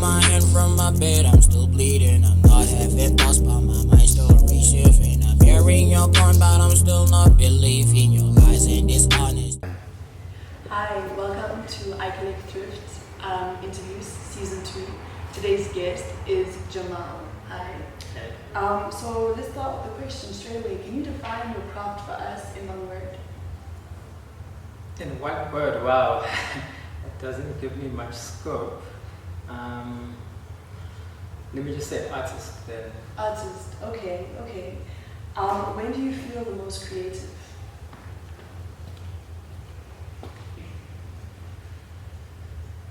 my hand from my bed, I'm still bleeding. I'm not having thoughts, but my mind still reshifting. I'm hearing your point, but I'm still not believing your lies and dishonest. Hi, welcome to Thrift interviews season 2. Today's guest is Jamal. Hi. Hey. So let's start with the question straight away. Can you define your craft for us in one word? In one word, wow, it doesn't give me much scope. Let me just say artist then. Artist, okay. When do you feel the most creative?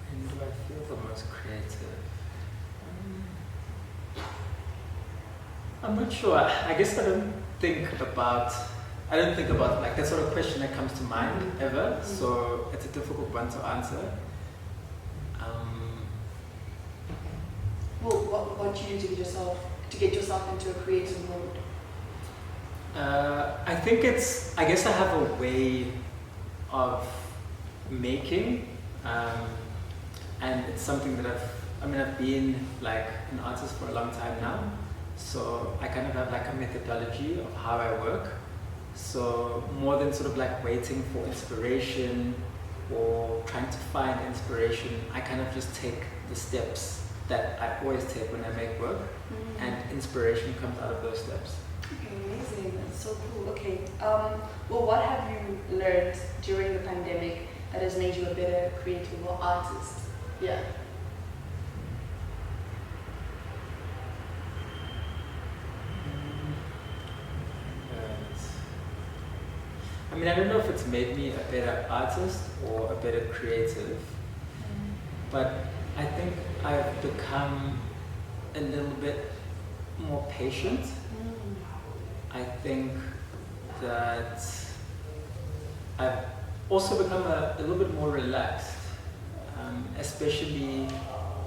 When do I feel the most creative? I'm not sure. I guess I don't think about like that sort of question that comes to mind ever. So it's a difficult one to answer. Well, what do you do to get yourself into a creative mode? I think I guess I have a way of making, and it's something that I've been like an artist for a long time now, so I kind of have like a methodology of how I work. So more than sort of like waiting for inspiration or trying to find inspiration, I kind of just take the steps that I always take when I make work, and inspiration comes out of those steps. Okay, amazing. That's so cool. Okay. Well, what have you learned during the pandemic that has made you a better creative or artist? Yeah. I don't know if it's made me a better artist or a better creative, but I think I've become a little bit more patient. I think that I've also become a little bit more relaxed, especially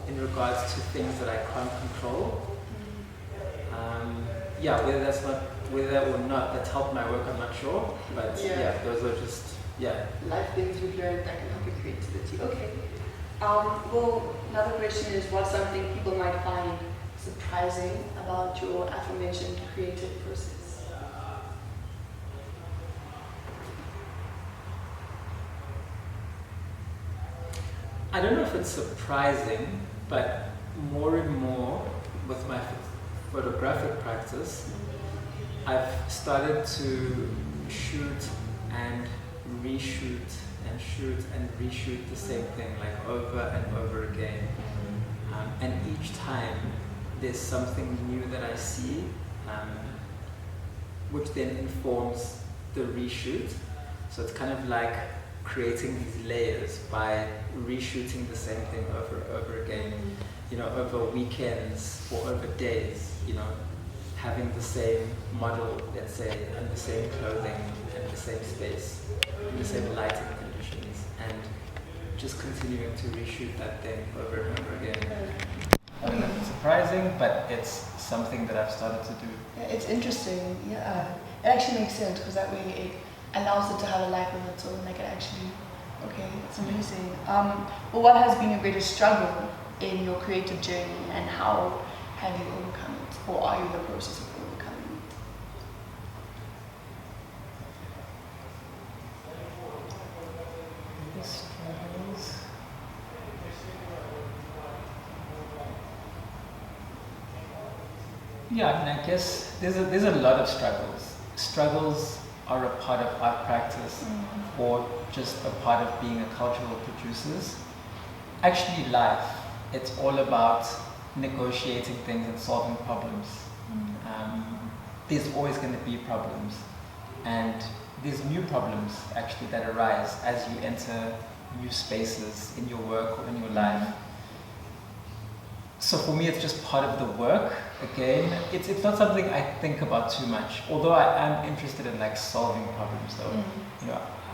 in regards to things that I can't control. Whether or not that's helped my work, I'm not sure. But those are just life things you've learned that can help your creativity. Okay. Well, another question is, what's something people might find surprising about your affirmation creative process? I don't know if it's surprising, but more and more with my photographic practice, I've started to shoot and reshoot and shoot and reshoot the same thing like over and over again. And each time there's something new that I see, which then informs the reshoot. So it's kind of like creating these layers by reshooting the same thing over and over again, over weekends or over days, having the same model, let's say, and the same clothing and the same space, and the same lighting conditions, and just continuing to reshoot that thing over and over again. I don't know if it's surprising, but it's something that I've started to do. Yeah, it's interesting. Yeah, it actually makes sense because that way it allows it to have a life of its own. Like it actually, okay, it's amazing. Well, what has been your greatest struggle in your creative journey, and how have you overcome it, or are you in the process of overcoming it? Struggles. I guess there's a lot of struggles. Struggles are a part of art practice, or just a part of being a cultural producers. Actually, life, it's all about negotiating things and solving problems. There's always going to be problems, and there's new problems actually that arise as you enter new spaces in your work or in your life. So for me, it's just part of the work. Again, it's not something I think about too much, although I am interested in like solving problems though.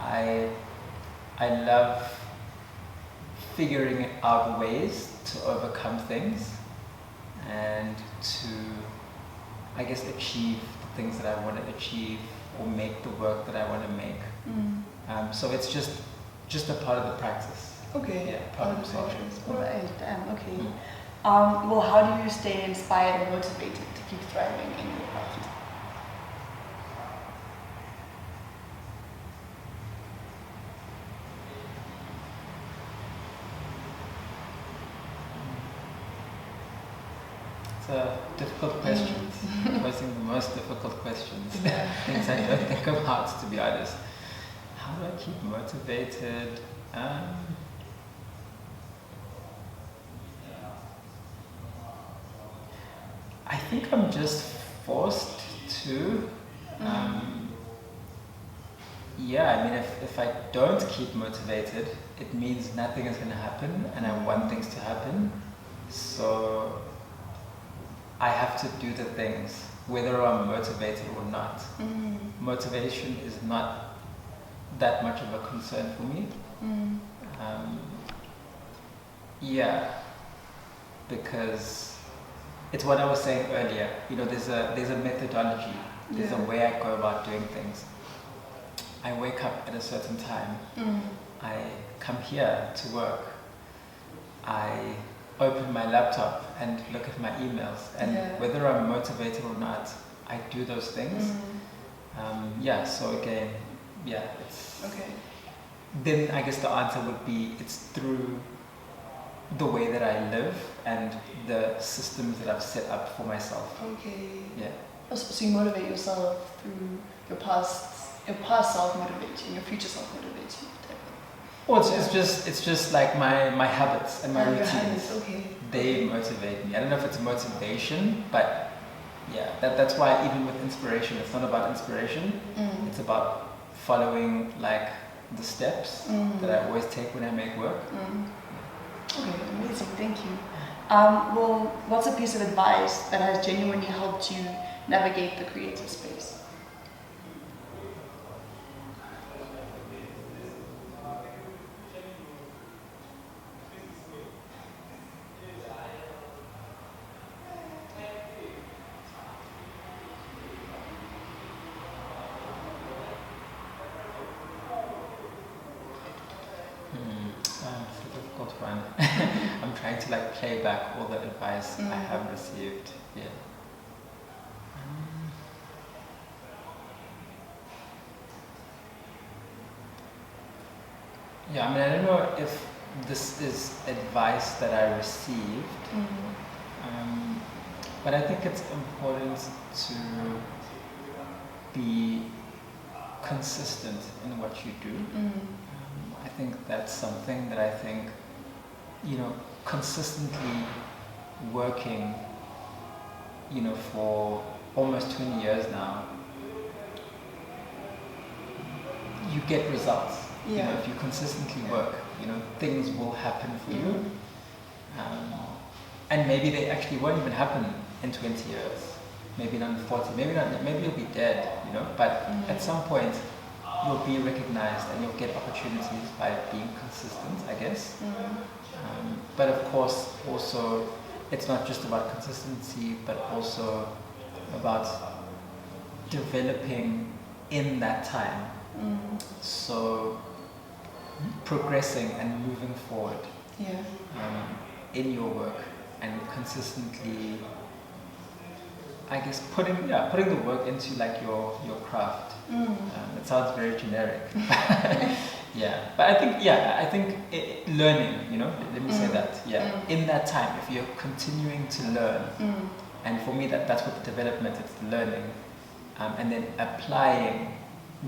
I love figuring out ways to overcome things and to, I guess, achieve the things that I want to achieve or make the work that I want to make. So it's just a part of the practice. Okay. Yeah, part of the process. Alright, damn, okay. Well, how do you stay inspired and motivated to keep thriving in your craft? It's a difficult question. Posing the most difficult questions. Things I don't think about, to be honest. How do I keep motivated? I think I'm just forced to. Yeah, I mean, if I don't keep motivated, it means nothing is going to happen, and I want things to happen. So I have to do the things, whether I'm motivated or not. Motivation is not that much of a concern for me. Yeah, because it's what I was saying earlier. You know, there's a methodology. There's a way I go about doing things. I wake up at a certain time. I come here to work. I open my laptop and look at my emails, and whether I'm motivated or not, I do those things. So again, it's Okay. Then I guess the answer would be it's through the way that I live and the systems that I've set up for myself. Okay. Yeah. So you motivate yourself through your past self motivates you, and your future self motivates you. Well, it's just like my habits and my Your routines. habits, okay. They motivate me. I don't know if it's motivation, but yeah, that's why even with inspiration, it's not about inspiration. It's about following like the steps that I always take when I make work. Okay, amazing, thank you. Well, what's a piece of advice that has genuinely helped you navigate the creative space? It's a difficult one. I'm trying to like play back all the advice I have received. Yeah. Yeah, I mean, I don't know if this is advice that I received, but I think it's important to be consistent in what you do. I think that's something that I think, you know, consistently working, you know, for almost 20 years now, you get results. You know, if you consistently work, you know, things will happen for you. And maybe they actually won't even happen in 20 years. Maybe not in 40, maybe you'll be dead, you know, but at some point you'll be recognized and you'll get opportunities by being consistent, I guess. But of course, also, it's not just about consistency, but also about developing in that time. So progressing and moving forward in your work and consistently, I guess, putting the work into like your craft. It sounds very generic. But I think learning, you know, let me say that. In that time, if you're continuing to learn, and for me that's what the development is, learning, and then applying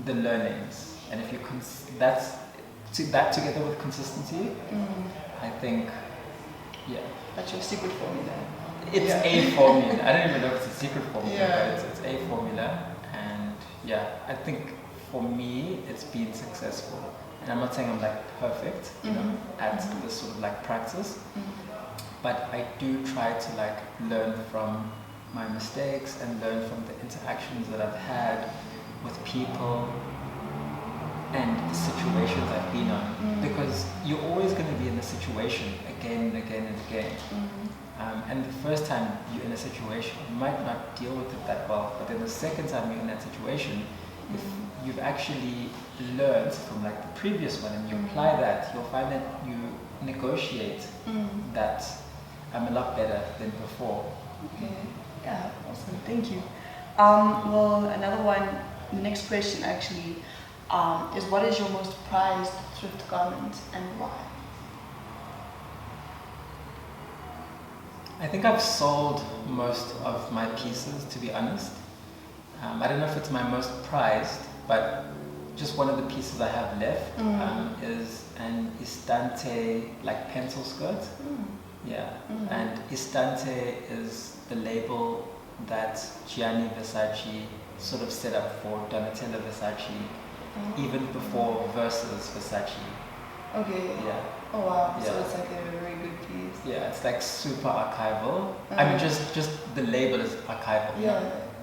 the learnings, and if you that together with consistency, I think, That's your secret formula. it's a formula. I don't even know if it's a secret formula, but it's a formula. And I think for me, it's been successful. And I'm not saying I'm like perfect, you know, at this sort of like practice, but I do try to like learn from my mistakes and learn from the interactions that I've had with people and the situations I've been on, because you're always going to be in a situation again and again and again. And the first time you're in a situation, you might not deal with it that well, but then the second time you're in that situation, if you've actually learned from like the previous one and you apply that, you'll find that you negotiate that I'm a lot better than before. Okay. Yeah. Awesome. Thank you. Well, another one. The next question actually is, what is your most prized thrift garment and why? I think I've sold most of my pieces, to be honest. I don't know if it's my most prized, but just one of the pieces I have left is an Istante like pencil skirt. Yeah, and Istante is the label that Gianni Versace sort of set up for Donatella Versace, even before Versus Versace. Okay. Yeah. Oh wow. Yeah. So it's like a very good piece. Yeah, it's like super archival. I mean, just the label is archival. Yeah.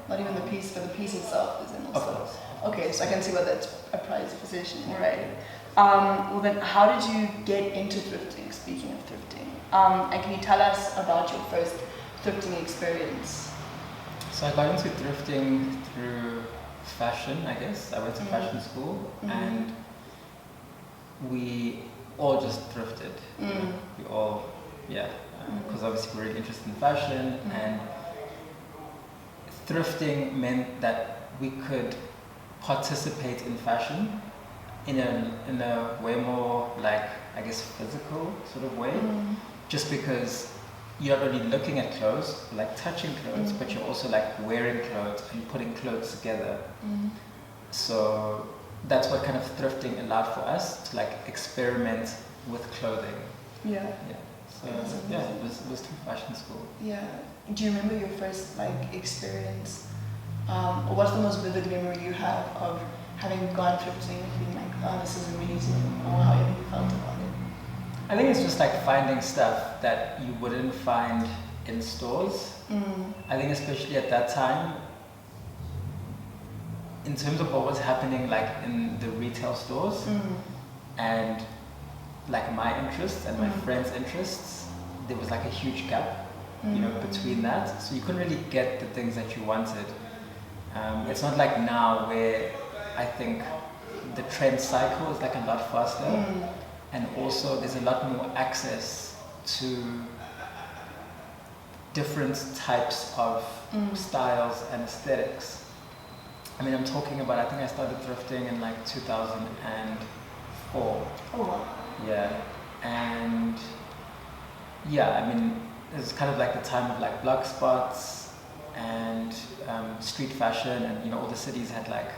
Not even the piece, but the piece itself is in also. Of course. Okay, so I can see why that's a prized possession. Right. Well then, how did you get into thrifting? Speaking of thrifting, and can you tell us about your first thrifting experience? So I got into thrifting through fashion, I guess. I went to fashion school, and we all just thrifted. You know, we all, because obviously we're really interested in fashion, and thrifting meant that we could participate in fashion in a way more like, I guess, physical sort of way, just because you're not only looking at clothes, like touching clothes, but you're also like wearing clothes and putting clothes together. So that's what kind of thrifting allowed for us to like experiment with clothing. Yeah. Yeah. So yeah, it was through fashion school. Yeah. Do you remember your first like experience, or what's the most vivid memory you have of having gone thrifting and being like, oh, this is amazing, or however you felt about it? I think it's just like finding stuff that you wouldn't find in stores. I think especially at that time, in terms of what was happening like in the retail stores and like my interests and my friends' interests, there was like a huge gap, you know, between that. So you couldn't really get the things that you wanted. It's not like now where I think the trend cycle is like a lot faster. And also there's a lot more access to different types of styles and aesthetics. I mean, I'm talking about, I think I started thrifting in like 2004. Oh wow. Yeah. And yeah, I mean, it's kind of like the time of like blog spots and street fashion, and you know, all the cities had like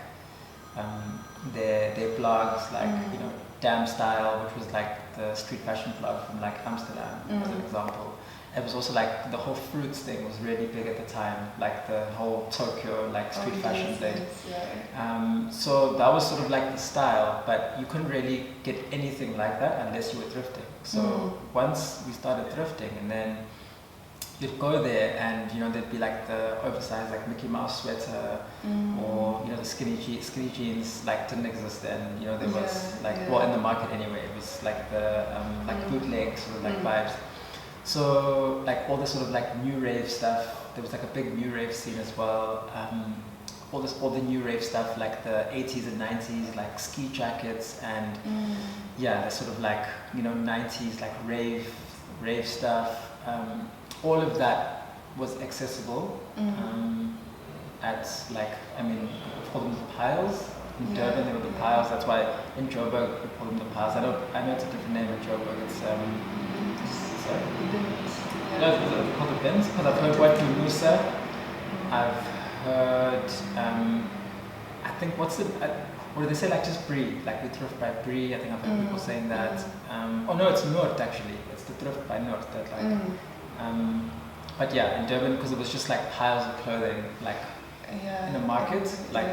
their blogs, like you know, Damn Style, which was like the street fashion blog from like Amsterdam, as an example. It was also like the whole fruits thing was really big at the time, like the whole Tokyo like street fashion thing. So that was sort of like the style, but you couldn't really get anything like that unless you were thrifting. So once we started thrifting, and then you'd go there, and you know, there'd be like the oversized like Mickey Mouse sweater, or you know, the skinny jeans like didn't exist then. You know, there was well, in the market anyway, it was like the like bootleg sort of like vibes. So like all this sort of like new rave stuff, there was like a big new rave scene as well. All the new rave stuff, like the 80s and 90s, like ski jackets, and the sort of like, you know, 90s like rave stuff. All of that was accessible at like, I mean, we call them the piles. In Durban, they were the piles. That's why in Joburg we call them the piles. I know it's a different name in Joburg. It's sorry? No, it's called the bins, because I've heard Wat Musa. I've heard, I think, what do they say, like just Brie, like we thrift by Brie. I think I've heard people saying that. Oh no, it's Noord actually. It's the thrift by Noord that like. But yeah, in Durban, because it was just like piles of clothing, like in a market, like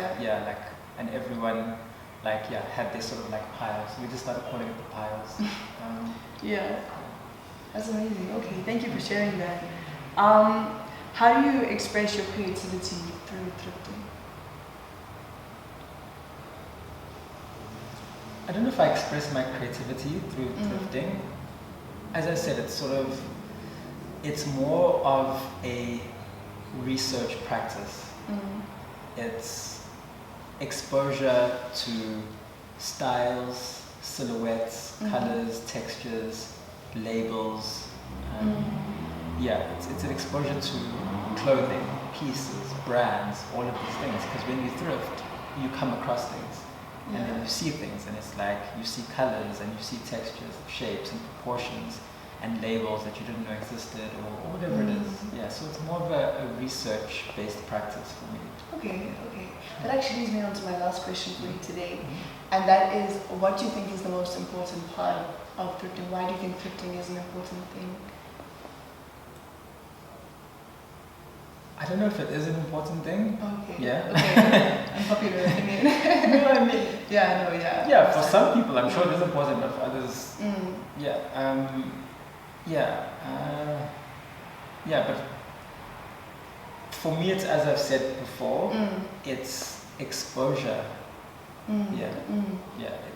and everyone like had this sort of like piles. So we just started calling it the piles. That's amazing. Okay, thank you for sharing that. How do you express your creativity through thrifting? I don't know if I express my creativity through thrifting. As I said, it's more of a research practice. It's exposure to styles, silhouettes, colors, textures, labels, it's an exposure to clothing, pieces, brands, all of these things. Because when you thrift, you come across things, and then you see things, and it's like you see colors and you see textures, shapes, and proportions, and labels that you didn't know existed, or whatever it is. Yeah, so it's more of a research-based practice for me. Okay. That actually leads me on to my last question for you today, and that is, what do you think is the most important part of thrifting? Why do you think thrifting is an important thing? I don't know if it is an important thing. Okay. Yeah. Okay. Unpopular opinion. No, I mean. Yeah. No. Yeah. Yeah, for some people, I'm sure it is important, but for others, but for me, it's, as I've said before, it's exposure.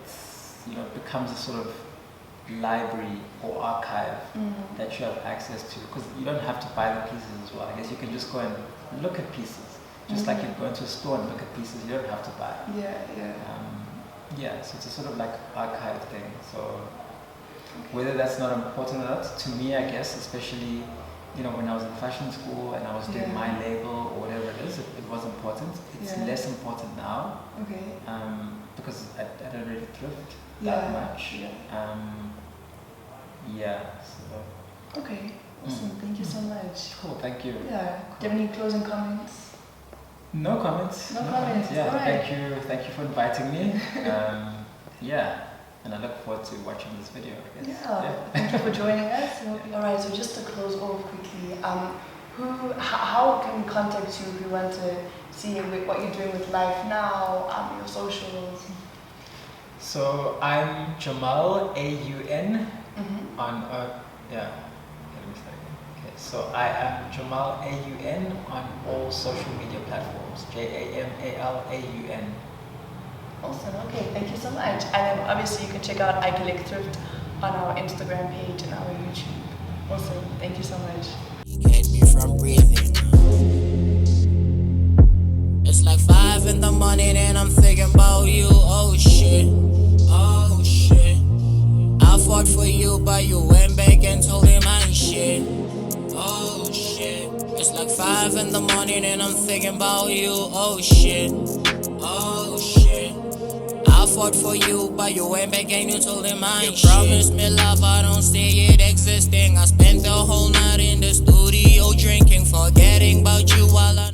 It's, it becomes a sort of library or archive that you have access to, because you don't have to buy the pieces as well. I guess you can just go and look at pieces, just like you go into a store and look at pieces. You don't have to buy. So it's a sort of like archive thing. So whether that's not important or not, to me, I guess, especially when I was in fashion school and I was doing my label or whatever it is, it was important. It's less important now. Because I don't really thrift that much. Okay, awesome. Thank you so much. Cool, thank you. Yeah. Do you have any closing comments? No comments. No comments. Yeah, Right. thank you for inviting me. And I look forward to watching this video, I guess. Thank you for joining us. Alright, so just to close off quickly, how can we contact you if we want to see what you're doing with life now, your socials? So I'm Jamal, AUN, on, so I am Jamal, AUN, on all social media platforms, JAMALAUN. Awesome, okay, thank you so much. And then obviously you can check out I Collect Thrift on our Instagram page and our YouTube. Awesome, thank you so much. Get me from breathing. It's like 5 in the morning and I'm thinking about you. Oh shit. I fought for you, but you went back and told him I ain't shit. Oh shit. It's like 5 in the morning and I'm thinking about you. Oh shit. I fought for you, but you went back and you told him I ain't shit. You promised me love, I don't see it existing. I spent the whole night in the studio drinking, forgetting about you while I